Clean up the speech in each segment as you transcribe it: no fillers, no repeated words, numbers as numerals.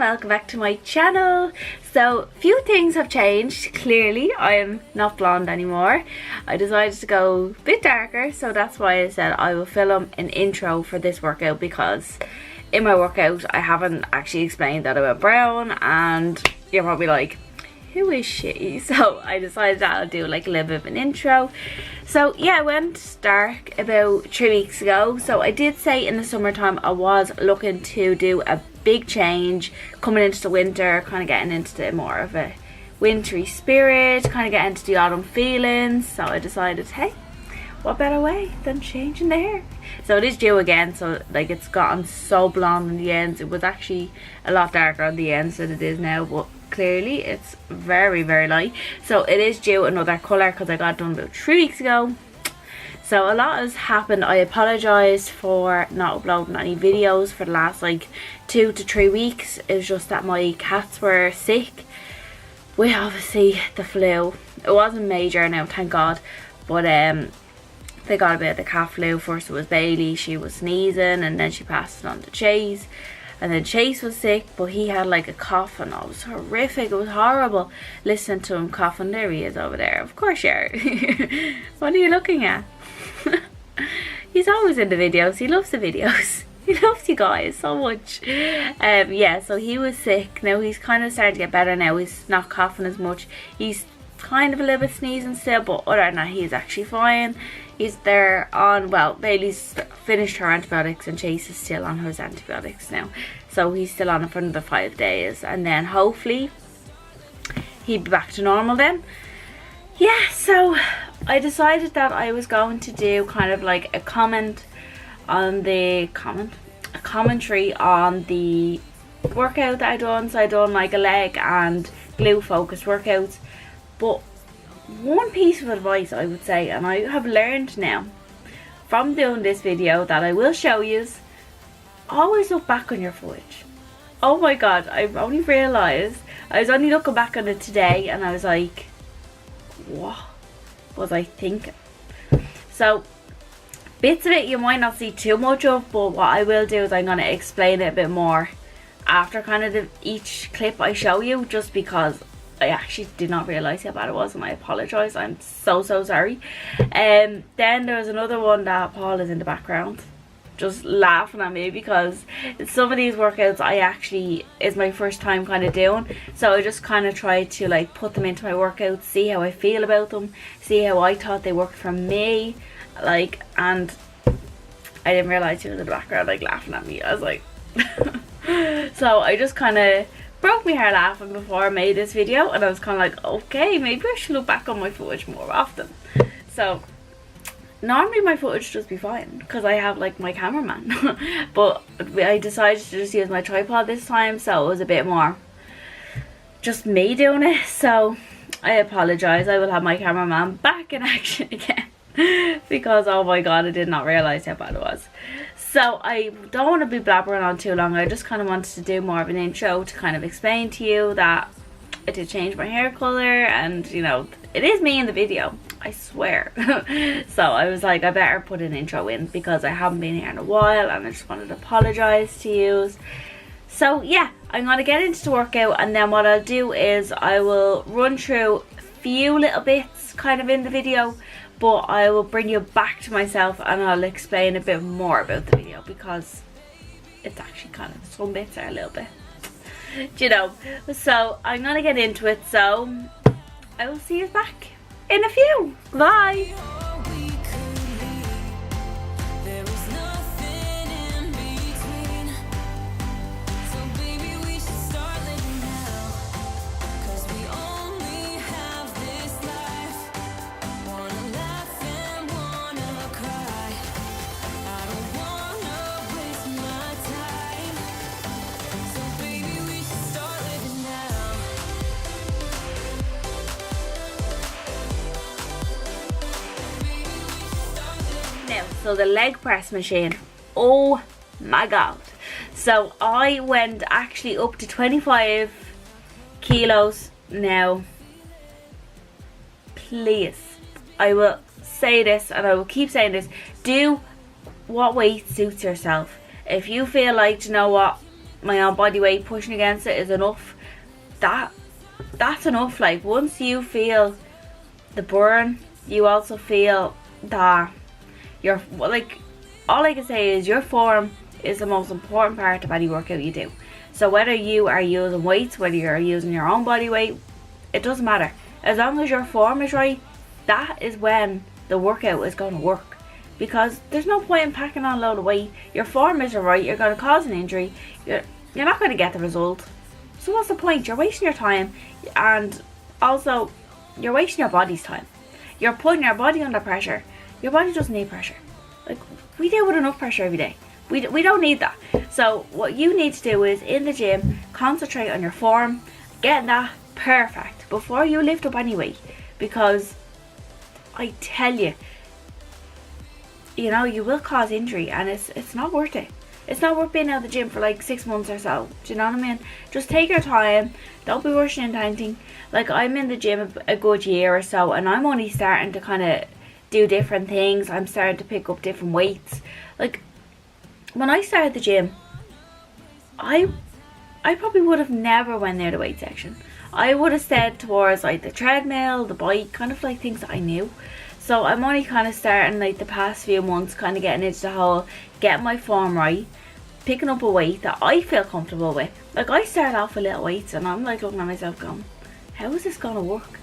welcome back to my channel. So few things have changed. Clearly I am not blonde anymore. I decided to go a bit darker, so that's why I said I will film an intro for this workout, because in my workout I haven't actually explained that I went brown and you're probably like, who is she? So I decided that I'll do like a little bit of an intro. So yeah, I went dark about 3 weeks ago. So I did say in the summertime I was looking to do a big change coming into the winter, kind of getting into the more of a wintry spirit, kind of getting into the autumn feelings. So I decided, hey, what better way than changing the hair? So it is due again, so like it's gotten so blonde on the ends. It was actually a lot darker on the ends than it is now, but clearly it's very light. So it is due another colour because I got it done about 3 weeks ago. So a lot has happened. I apologise for not uploading any videos for the last like 2 to 3 weeks. It's just that my cats were sick with obviously the flu. It wasn't major now, thank God, but they got a bit of the cat flu. First it was Bailey, she was sneezing, and then she passed it on to Chase. And then Chase was sick, but he had like a cough and it was horrific. It was horrible listening to him coughing. There he is over there. Of course you are. What are you looking at? He's always in the videos. He loves the videos. He loves you guys so much. Yeah, so he was sick. Now he's kind of started to get better now. He's not coughing as much. He's kind of a little bit sneezing still, but other than that he's actually fine. He's there on, well, Bailey's finished her antibiotics and Chase is still on his antibiotics now. So he's still on it for another 5 days, and then hopefully he'll be back to normal then. Yeah, so I decided that I was going to do kind of like a commentary on the workout that I done. So I done like a leg and glute focused workouts. But one piece of advice I would say, and I have learned now from doing this video that I will show you, always look back on your footage. Oh my god, I've only realised, I was only looking back on it today and I was like, what was I thinking? So bits of it you might not see too much of, but what I will do is I'm going to explain it a bit more after kind of each clip I show you, just because I actually did not realise how bad it was and I apologise. I'm so sorry. Then there was another one that Paul is in the background just laughing at me, because some of these workouts I actually is my first time kind of doing, so I just kind of tried to like put them into my workouts, see how I feel about them, see how I thought they worked for me, like, and I didn't realise he was in the background like laughing at me. I was like so I just kind of broke my hair laughing before I made this video, and I was kind of like, okay, maybe I should look back on my footage more often. So normally my footage does be fine because I have like my cameraman but I decided to just use my tripod this time, so it was a bit more just me doing it. So I apologise. I will have my cameraman back in action again because oh my god, I did not realise how bad it was. So I don't want to be blabbering on too long. I just kind of wanted to do more of an intro to kind of explain to you that I did change my hair colour, and you know, it is me in the video, I swear. So I was like, I better put an intro in because I haven't been here in a while and I just wanted to apologise to you. So yeah, I'm going to get into the workout, and then what I'll do is I will run through a few little bits kind of in the video, but I will bring you back to myself and I'll explain a bit more about the video, because it's actually kind of, some bits are a little bit, you know. So I'm gonna get into it, so I will see you back in a few. Bye. So the leg press machine, oh my god. So I went actually up to 25 kilos. Now please, I will say this and I will keep saying this, do what weight suits yourself. If you feel like, you know what, my own body weight, pushing against it is enough. That's enough. Like, once you feel the burn, you also feel that you're, like, all I can say is your form is the most important part of any workout you do. So whether you are using weights, whether you're using your own body weight, it doesn't matter. As long as your form is right, that is when the workout is going to work. Because there's no point in packing on a load of weight. Your form isn't right, you're going to cause an injury, you're not going to get the result. So what's the point? You're wasting your time, and also you're wasting your body's time. You're putting your body under pressure. Your body doesn't need pressure. Like, we deal with enough pressure every day. We don't need that. So what you need to do is, in the gym, concentrate on your form, getting that perfect before you lift up any weight. Because I tell you, you will cause injury, and it's not worth it. It's not worth being out of the gym for like 6 months or so. Do you know what I mean? Just take your time. Don't be rushing into anything. Like, I'm in the gym a good year or so, and I'm only starting to kind of do different things. I'm starting to pick up different weights. Like, when I started the gym, I probably would have never went near the weight section. I would have stayed towards like the treadmill, the bike, kind of like things that I knew. So I'm only kind of starting like the past few months, kind of getting into the whole getting my form right, picking up a weight that I feel comfortable with. Like, I started off with little weights, and I'm like looking at myself going, how is this gonna work?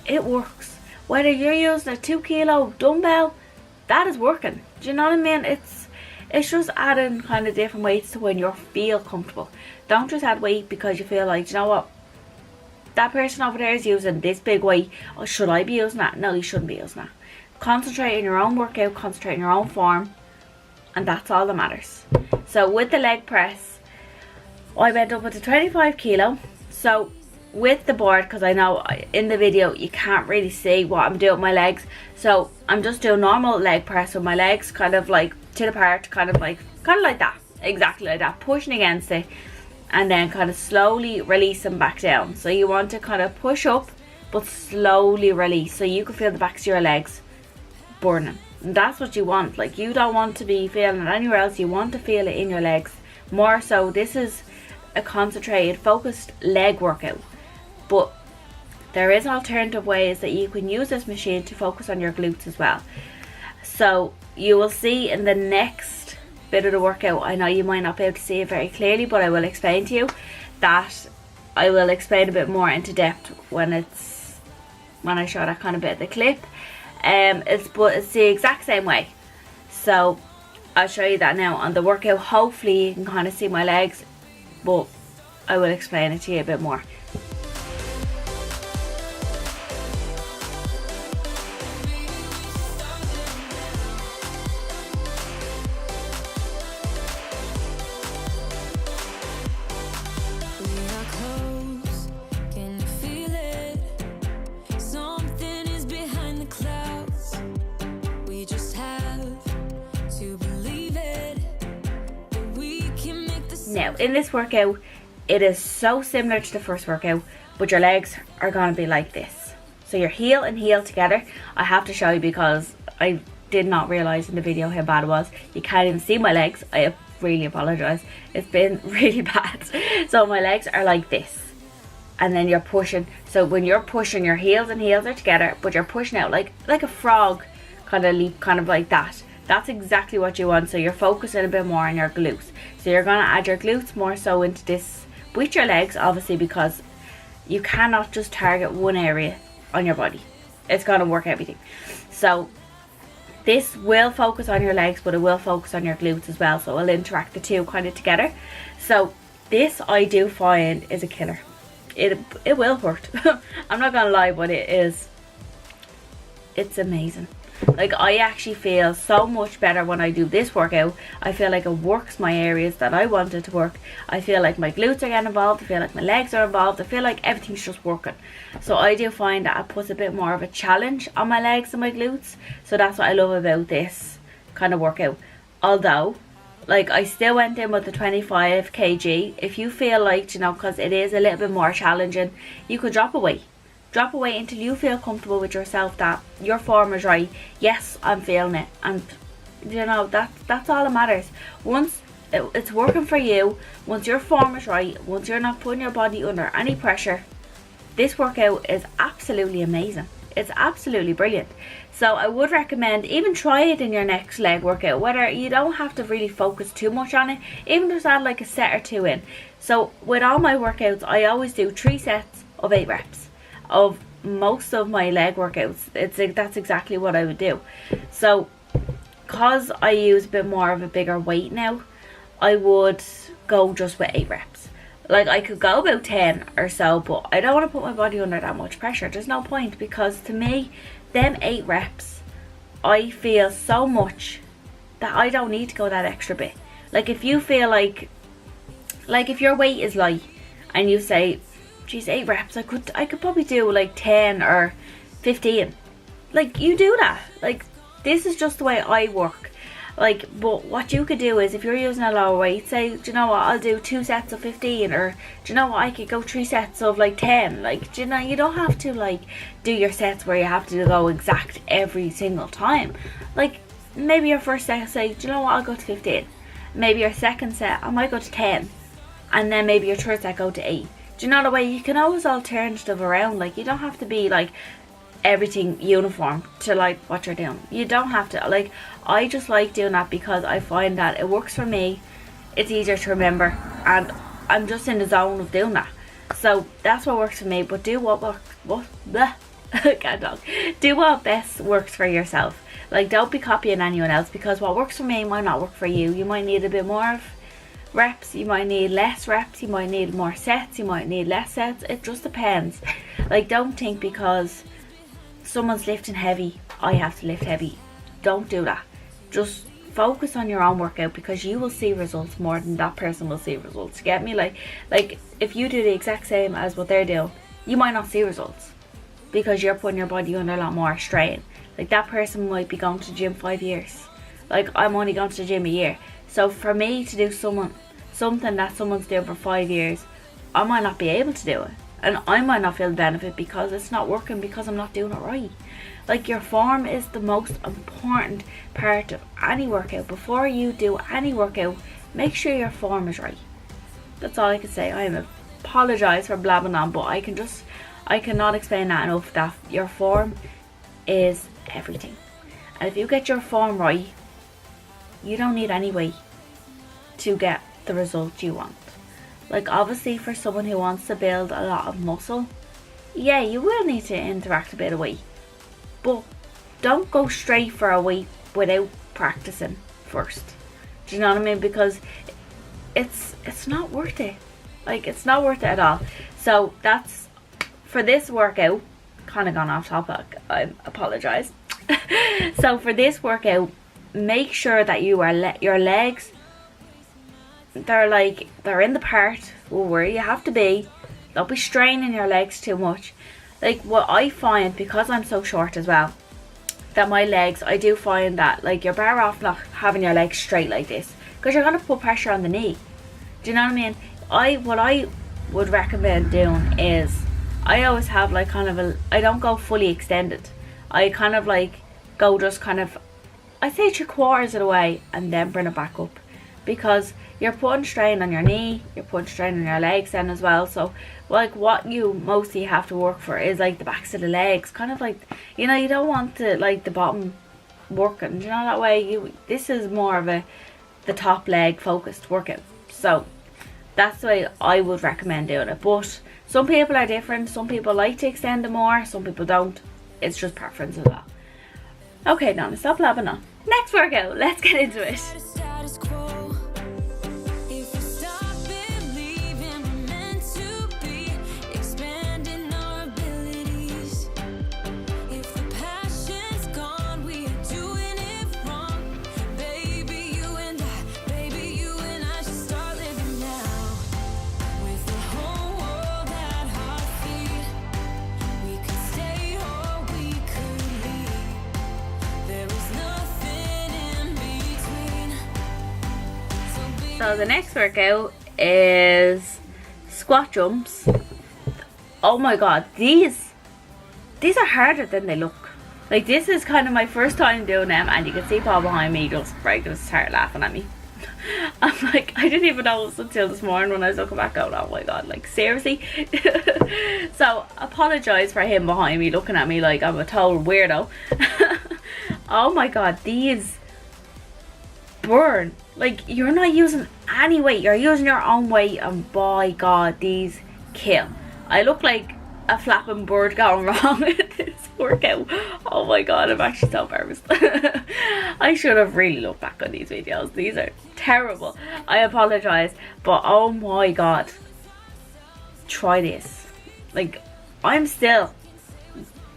It works. Whether you're using a 2 kilo dumbbell, that is working. Do you know what I mean? It's just adding kind of different weights to when you feel comfortable. Don't just add weight because you feel like, do you know what, that person over there is using this big weight. Oh, should I be using that? No, you shouldn't be using that. Concentrate on your own workout, concentrate on your own form, and that's all that matters. So with the leg press, I went up with the 25 kilo. So with the board, because I know in the video you can't really see what I'm doing with my legs, so I'm just doing normal leg press with my legs kind of like to the part, kind of like that, exactly like that, pushing against it, and then kind of slowly releasing back down. So you want to kind of push up but slowly release, so you can feel the backs of your legs burning. And that's what you want. Like, you don't want to be feeling it anywhere else. You want to feel it in your legs more. So this is a concentrated, focused leg workout. But there is alternative ways that you can use this machine to focus on your glutes as well. So you will see in the next bit of the workout, I know you might not be able to see it very clearly, but I will explain to you that. I will explain a bit more into depth when I show that kind of bit of the clip. But it's the exact same way. So I'll show you that now on the workout. Hopefully you can kind of see my legs, but I will explain it to you a bit more. Now, in this workout, it is so similar to the first workout, but your legs are going to be like this. So your heel and heel together. I have to show you because I did not realise in the video how bad it was. You can't even see my legs. I really apologise. It's been really bad. So my legs are like this. And then you're pushing. So when you're pushing, your heels and heels are together, but you're pushing out like a frog kind of leap, kind of like that. That's exactly what you want. So you're focusing a bit more on your glutes. So you're going to add your glutes more so into this with your legs, obviously, because you cannot just target one area on your body. It's going to work everything. So this will focus on your legs, but it will focus on your glutes as well. So it'll interact the two kind of together. So this, I do find, is a killer. It will hurt. I'm not going to lie, but it's amazing. Like, I actually feel so much better when I do this workout. I feel like it works my areas that I wanted to work. I feel like my glutes are getting involved. I feel like my legs are involved. I feel like everything's just working. So I do find that it puts a bit more of a challenge on my legs and my glutes. So that's what I love about this kind of workout. Although, like, I still went in with the 25 kg. If you feel like, you know, because it is a little bit more challenging, you could drop away. Drop away until you feel comfortable with yourself, that your form is right. Yes, I'm feeling it, and you know, that's all that matters. Once it's working for you, once your form is right, once you're not putting your body under any pressure, this workout is absolutely amazing. It's absolutely brilliant. So I would recommend even try it in your next leg workout, whether you don't have to really focus too much on it, even just add like a set or two in. So with all my workouts, I always do 3 sets of 8 reps of most of my leg workouts. That's exactly what I would do. So because I use a bit more of a bigger weight now, I would go just with 8 reps. Like, I could go about 10 or so, but I don't want to put my body under that much pressure. There's no point, because to me, them 8 reps, I feel so much that I don't need to go that extra bit. Like, if you feel like if your weight is light and you say, geez, 8 reps, I could probably do like 10 or 15. Like, you do that. Like, this is just the way I work. Like, but what you could do is, if you're using a lower weight, say, do you know what, I'll do 2 sets of 15, or do you know what, I could go 3 sets of like 10. Like, do you know, you don't have to like do your sets where you have to go exact every single time. Like, maybe your first set, say, do you know what, I'll go to 15. Maybe your second set, I might go to 10, and then maybe your third set, go to 8. Do you know the way you can always alternative around? Like, you don't have to be like everything uniform to like what you're doing. You don't have to. Like, I just like doing that because I find that it works for me. It's easier to remember, and I'm just in the zone of doing that. So that's what works for me. But do what can't talk. Do what best works for yourself. Like, don't be copying anyone else, because what works for me might not work for you. You might need a bit more of reps, you might need less reps, you might need more sets, you might need less sets. It just depends. Like, don't think because someone's lifting heavy, I have to lift heavy. Don't do that. Just focus on your own workout, because you will see results more than that person will see results. Get me? Like if you do the exact same as what they're doing, you might not see results, because you're putting your body under a lot more strain. Like, that person might be going to the gym 5 years. Like, I'm only going to the gym a year. So for me to do something that someone's doing for 5 years, I might not be able to do it. And I might not feel the benefit because it's not working, because I'm not doing it right. Like, your form is the most important part of any workout. Before you do any workout, make sure your form is right. That's all I can say. I apologise for blabbing on, but I cannot explain that enough, that your form is everything. And if you get your form right, you don't need any weight to get the result you want. Like, obviously for someone who wants to build a lot of muscle, yeah, you will need to interact a bit of weight, but don't go straight for a weight without practicing first. Do you know what I mean? Because it's not worth it. Like, it's not worth it at all. So that's for this workout. Kind of gone off topic, I apologise. So for this workout, make sure that your legs, they're in the part where you have to be. Don't be straining your legs too much. Like, what I find, because I'm so short as well, that my legs, I do find that, like, you're better off not having your legs straight like this, because you're going to put pressure on the knee. Do you know what I mean? What I would recommend doing is, I always have like kind of I don't go fully extended. I kind of like go just kind of, I say 3/4 of the way, and then bring it back up, because you're putting strain on your knee, you're putting strain on your legs then as well. So like, what you mostly have to work for is like the backs of the legs, kind of like, you know, you don't want the bottom working, you know, that way. This is more of the top leg focused workout. So that's the way I would recommend doing it. But some people are different. Some people like to extend it more, some people don't. It's just preference as well. Okay, Donna, stop blabbing on. Next workout, let's get into it. So the next workout is squat jumps. Oh my god, these are harder than they look. Like, this is kind of my first time doing them, and you can see Paul behind me just start laughing at me. I'm like, I didn't even know it was until this morning when I was looking back going, oh my god, like seriously. So apologise for him behind me looking at me like I'm a total weirdo. Oh my god, these burn. Like, you're not using any weight, you're using your own weight, and by god, these kill. I look like a flapping bird going wrong with this workout. Oh my god, I'm actually so embarrassed. I should have really looked back on these videos. These are terrible. I apologise, but oh my god, try this. Like, I'm still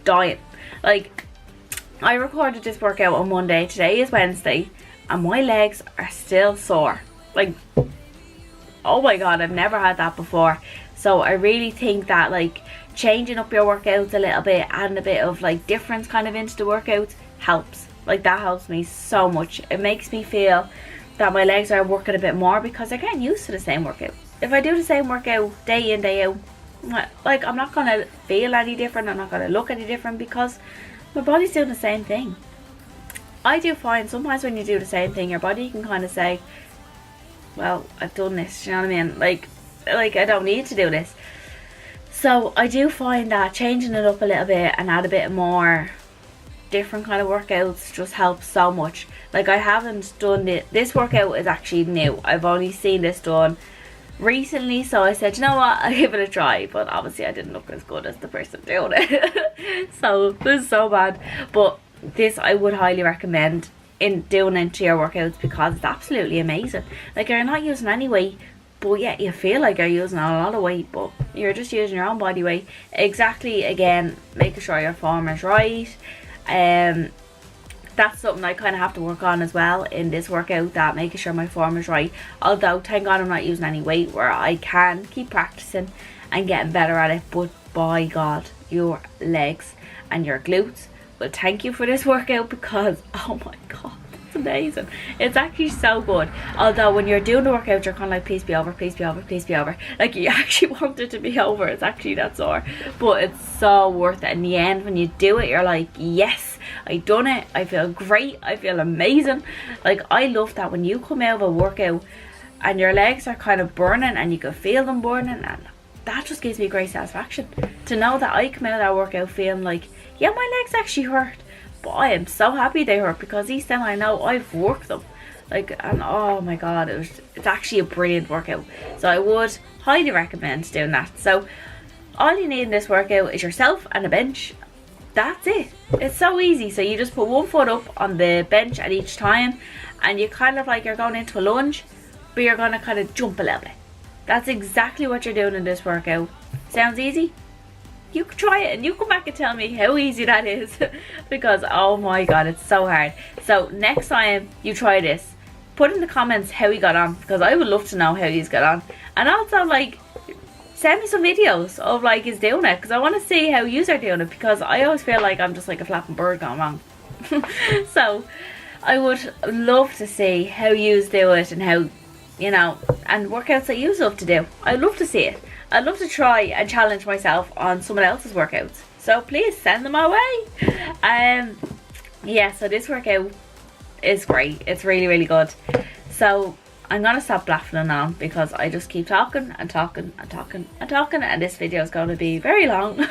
dying. Like, I recorded this workout on Monday, today is Wednesday, and my legs are still sore. Like, oh my god, I've never had that before. So I really think that, like, changing up your workouts a little bit, adding a bit of like difference kind of into the workouts helps. Like, that helps me so much. It makes me feel that my legs are working a bit more because they're getting used to the same workout. If I do the same workout day in, day out, like, I'm not gonna feel any different, I'm not gonna look any different because my body's doing the same thing. I do find sometimes when you do the same thing, your body can kind of say, well, I've done this, you know what I mean? Like I don't need to do this. So I do find that changing it up a little bit and add a bit more different kind of workouts just helps so much. Like, I haven't done it. This workout is actually new. I've only seen this done recently, so I said, you know what, I'll give it a try. But obviously I didn't look as good as the person doing it. So this is so bad. But this I would highly recommend in doing into your workouts because it's absolutely amazing. Like, you're not using any weight, but yeah, you feel like you're using a lot of weight, but you're just using your own body weight. Exactly, again, making sure your form is right. That's something I kind of have to work on as well in this workout, that making sure my form is right. Although, thank God I'm not using any weight, where I can keep practicing and getting better at it. But by God, your legs and your glutes will thank you for this workout because, oh my God, it's amazing. It's actually so good. Although when you're doing the workout, you're kind of like, please be over, please be over, please be over. Like, you actually want it to be over. It's actually that sore, but it's so worth it in the end. When you do it, you're like, yes, I done it. I feel great. I feel amazing. Like, I love that when you come out of a workout and your legs are kind of burning and you can feel them burning, and that just gives me great satisfaction to know that I come out of that workout feeling like, yeah, my legs actually hurt, but I am so happy they hurt because each time I know I've worked them. Like, and oh my God, it's actually a brilliant workout. So I would highly recommend doing that. So all you need in this workout is yourself and a bench. That's it. It's so easy. So you just put one foot up on the bench at each time, and you kind of like, you're going into a lunge, but you're going to kind of jump a little bit. That's exactly what you're doing in this workout. Sounds easy? You can try it and you come back and tell me how easy that is because, oh my God, it's so hard. So next time you try this, put in the comments how you got on, because I would love to know how you got on. And also, like, send me some videos of like you doing it, because I want to see how you are doing it, because I always feel like I'm just like a flapping bird going wrong. So I would love to see how you do it and how, you know, and workouts that you love to do. I'd love to see it. I'd love to try and challenge myself on someone else's workouts. So please send them my way. Yeah, so this workout is great. It's really, really good. So I'm going to stop blaffing on because I just keep talking and talking and talking and talking, and this video is going to be very long.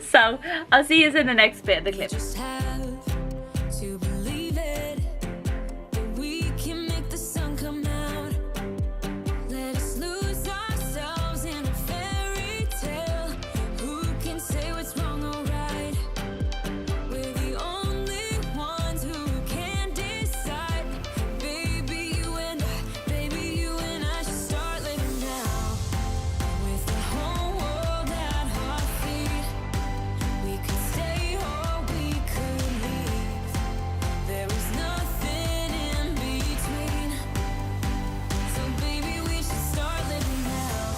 So I'll see you in the next bit of the clip. Just have to believe it, that we can make the sun come out. Let us lose ourselves in a fairy tale. Who can say what's wrong or right? We're the only ones who can decide. Baby, you and I should start living now. With the whole world at our feet, we could stay or we could leave. There is nothing in between. So baby, we should start living now,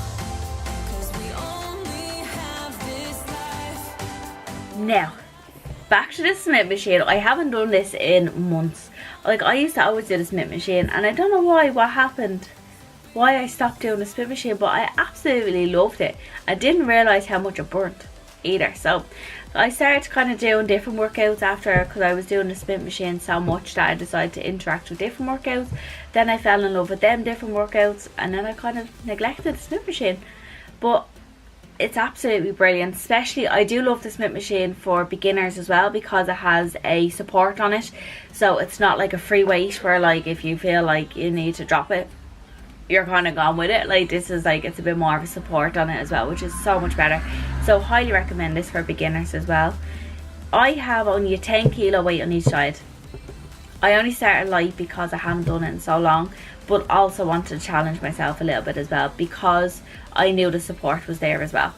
'cause we only have this life. Now, back to the Smith machine. I haven't done this in months. Like, I used to always do the Smith machine, and I don't know what happened, why I stopped doing the Smith machine, but I absolutely loved it. I didn't realise how much it burnt. either. So I started kind of doing different workouts after, because I was doing the Smith machine so much that I decided to interact with different workouts. Then I fell in love with them different workouts, and then I kind of neglected the Smith machine. But it's absolutely brilliant. Especially I do love the Smith machine for beginners as well, because it has a support on it, so it's not like a free weight where like if you feel like you need to drop it, you're kind of gone with it. Like this is like, it's a bit more of a support on it as well, which is so much better. So highly recommend this for beginners as well. I have only a 10 kilo weight on each side. I only started light because I haven't done it in so long, but also wanted to challenge myself a little bit as well, because I knew the support was there as well.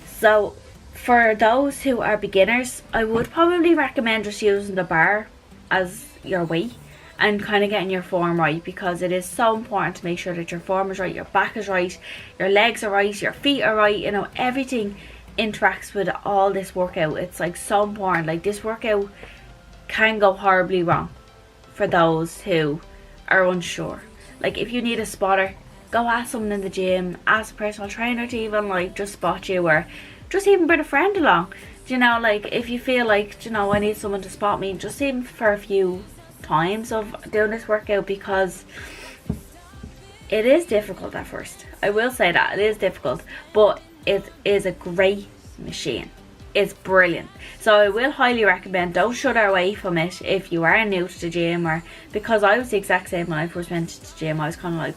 So for those who are beginners, I would probably recommend just using the bar as your weight and kind of getting your form right, because it is so important to make sure that your form is right, your back is right, your legs are right, your feet are right, you know, everything interacts with all this workout. It's like so important. Like this workout can go horribly wrong for those who are unsure. Like if you need a spotter, go ask someone in the gym, ask a personal trainer to even like just spot you, or just even bring a friend along. You know, like if you feel like, you know, I need someone to spot me, just even for a few times of doing this workout, because it is difficult at first. I will say that it is difficult, but it is a great machine. It's brilliant. So I will highly recommend, don't shut away from it if you are new to the gym, or because I was the exact same when I first went to the gym. I was kind of like,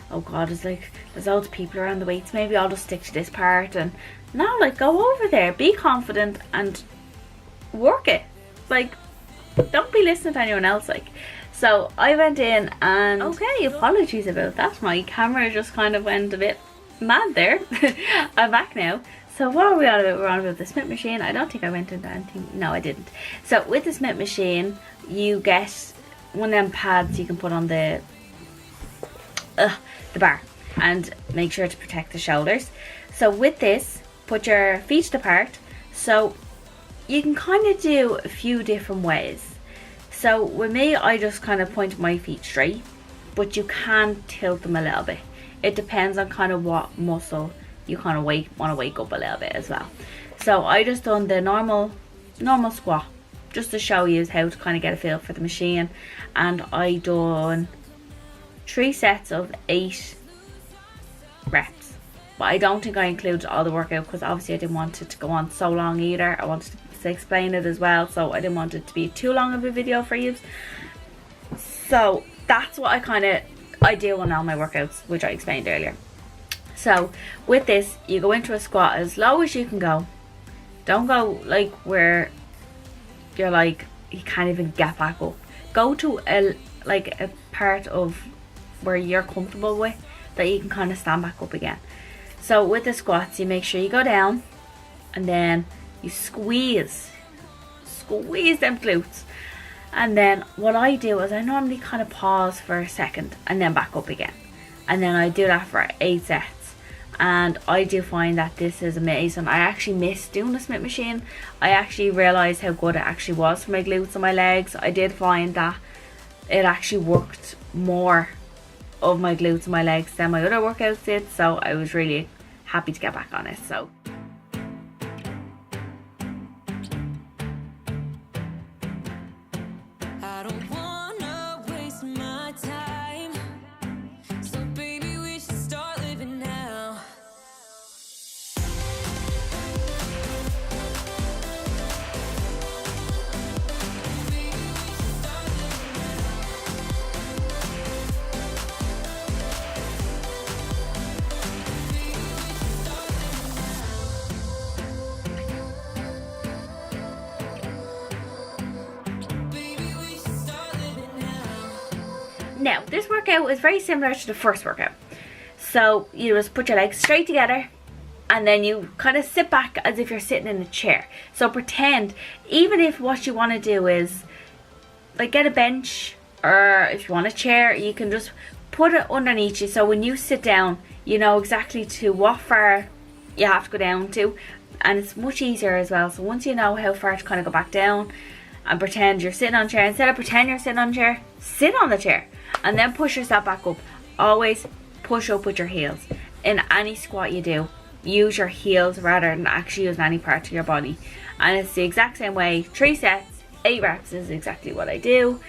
oh god, it's like there's loads of people around the weights, maybe I'll just stick to this part. And now, like, go over there, be confident and work it. Like, don't be listening to anyone else. Like, so I went in and okay, apologies about that, my camera just kind of went a bit mad there. I'm back now. So what are we on about? We're on about the Smith machine. I don't think I went into anything. No, I didn't. So with the Smith machine, you get one of them pads you can put on the bar, and make sure to protect the shoulders. So with this, put your feet apart. So you can kind of do a few different ways. So with me, I just kind of point my feet straight, but you can tilt them a little bit. It depends on kind of what muscle you kind of want to wake up a little bit as well. So I just done the normal squat, just to show you how to kind of get a feel for the machine. And I done 3 sets of 8 reps, but I don't think I included all the workout, because obviously I didn't want it to go on so long either. I wanted to explain it as well, so I didn't want it to be too long of a video for you. So that's what I do on all my workouts, which I explained earlier. So with this, you go into a squat as low as you can go. Don't go like where you're like you can't even get back up. Go to a part of where you're comfortable with, that you can kind of stand back up again. So with the squats, you make sure you go down, and then you squeeze them glutes. And then what I do is I normally kind of pause for a second and then back up again, and then I do that for 8 sets. And I do find that this is amazing. I actually miss doing the Smith machine. I actually realised how good it actually was for my glutes and my legs. I did find that it actually worked more of my glutes and my legs than my other workouts did, so I was really happy to get back on it. So I don't wanna waste my time, so baby we should start living now. now this workout is very similar to the first workout. So you just put your legs straight together, and then you kind of sit back as if you're sitting in a chair. So pretend, even if what you want to do is like get a bench, or if you want a chair, you can just put it underneath you, so when you sit down you know exactly to what far you have to go down to, and it's much easier as well. So once you know how far to kind of go back down, and pretend you're sitting on a chair, instead of pretend you're sitting on a chair, sit on the chair and then push yourself back up. Always push up with your heels in any squat you do. use your heels rather than actually using any part of your body. And it's the exact same way. 3 sets, 8 reps is exactly what I do.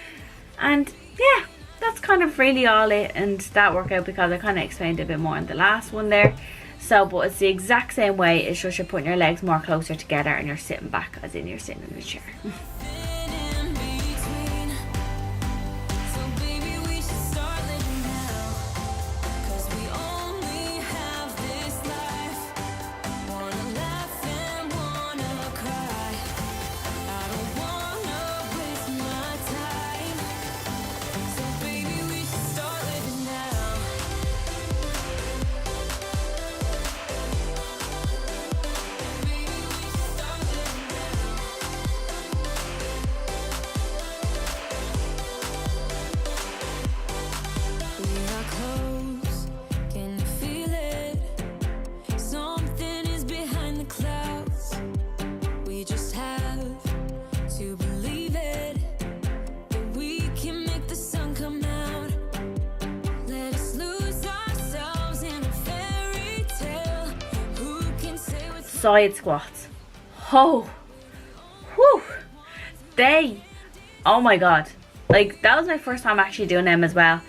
And yeah, that's kind of really all it in that workout, because I kind of explained it a bit more in the last one there. So, but it's the exact same way. It's just you're putting your legs more closer together and you're sitting back, as in you're sitting in the chair. In between. So baby, we should start living now. 'Cause we only have this life. Wanna laugh and wanna cry. I don't wanna waste my time. So baby, we should start living now. Baby, we should start living now. We are close, can you feel it? Something is behind the clouds. We just have to believe it, that we can make the sun come out. Let us lose ourselves in a fairy tale. Who can say what's Side squats. Oh, whew. Oh my god. Like, that was my first time actually doing them as well.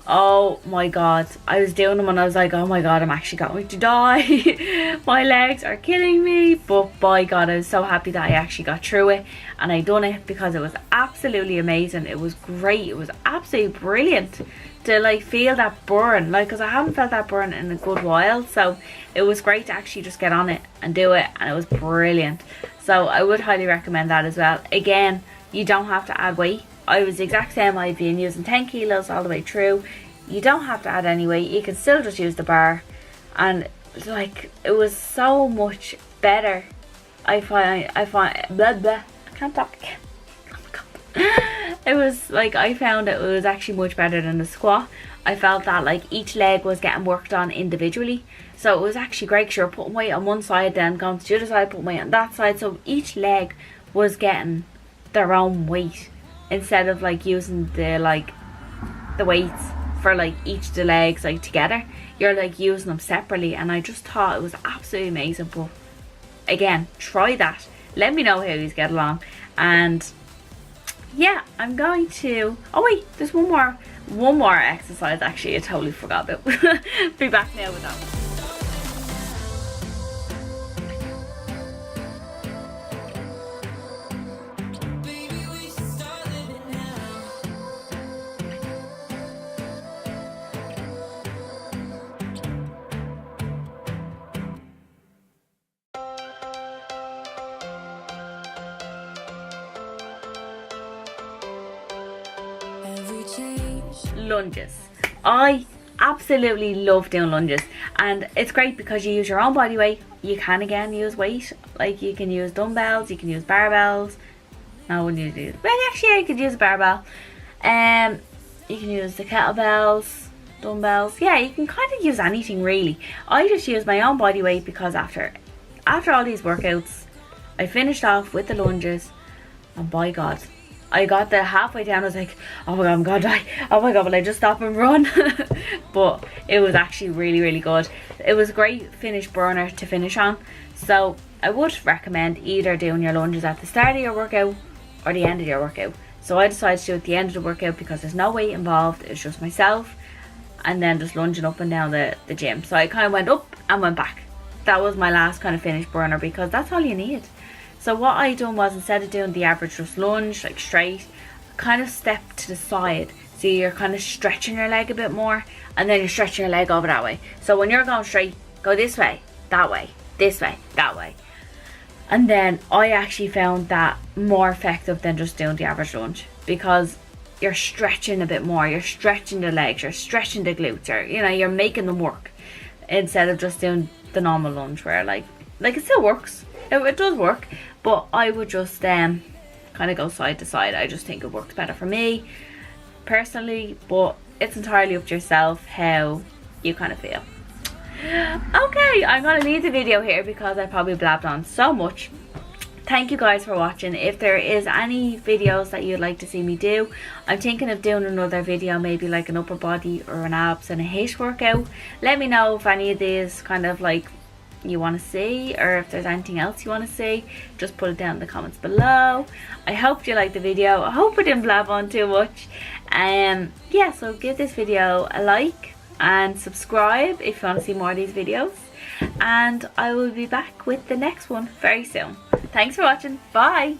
Oh my god. I was doing them and I was like, oh my god, I'm actually going to die. My legs are killing me. But by god, I was so happy that I actually got through it and I done it, because it was absolutely amazing. It was great. It was absolutely brilliant to like feel that burn, like, because I haven't felt that burn in a good while. So it was great to actually just get on it and do it, and it was brilliant. So I would highly recommend that as well. Again, you don't have to add weight. I was the exact same. I've been using 10 kilos all the way through. You don't have to add any weight. You can still just use the bar, and like, it was so much better. I find blah blah. I can't talk again. Oh my god. It was like, I found it was actually much better than the squat. I felt that like each leg was getting worked on individually, so it was actually great. 'Cause you're putting weight on one side, then going to the other side, putting weight on that side, so each leg was getting their own weight, instead of like using the weights for like each of the legs like together. You're like using them separately, and I just thought it was absolutely amazing. But again, try that. Let me know how you get along. And yeah, I'm going to, oh wait, there's one more exercise actually I totally forgot about. Be back now with that one. baby, we should start living now. Every change. Lunges. I absolutely love doing lunges, and it's great because you use your own body weight. You can again use weight, like you can use dumbbells, you can use barbells. No, when you do, well, actually I could use a barbell. You can use the kettlebells, dumbbells. Yeah, you can kind of use anything really. I just use my own body weight, because after all these workouts, I finished off with the lunges, and by god, I got there halfway down, I was like, oh my god, I'm gonna die. Oh my god, will I just stop and run? But it was actually really, really good. It was a great finish burner to finish on. So I would recommend either doing your lunges at the start of your workout or the end of your workout. So I decided to do it at the end of the workout because there's no weight involved. It's just myself and then just lunging up and down the gym. So I kind of went up and went back. That was my last kind of finish burner, because that's all you need. So what I done was, instead of doing the average just lunge like straight, kind of step to the side, so you're kind of stretching your leg a bit more, and then you're stretching your leg over that way. So when you're going straight, go this way, that way, this way, that way. And then I actually found that more effective than just doing the average lunge, because you're stretching a bit more, you're stretching the legs, you're stretching the glutes, you're making them work, instead of just doing the normal lunge where like it still works. It does work, but I would just kind of go side to side. I just think it works better for me personally, but it's entirely up to yourself how you kind of feel. Okay, I'm going to leave the video here because I probably blabbed on so much. Thank you guys for watching. If there is any videos that you'd like to see me do, I'm thinking of doing another video, maybe like an upper body or an abs and a HIIT workout. Let me know if any of these kind of like you want to see, or if there's anything else you want to see, just put it down in the comments below. I hope you liked the video. I hope I didn't blab on too much. Yeah, so give this video a like and subscribe if you want to see more of these videos, and I will be back with the next one very soon. Thanks for watching. Bye.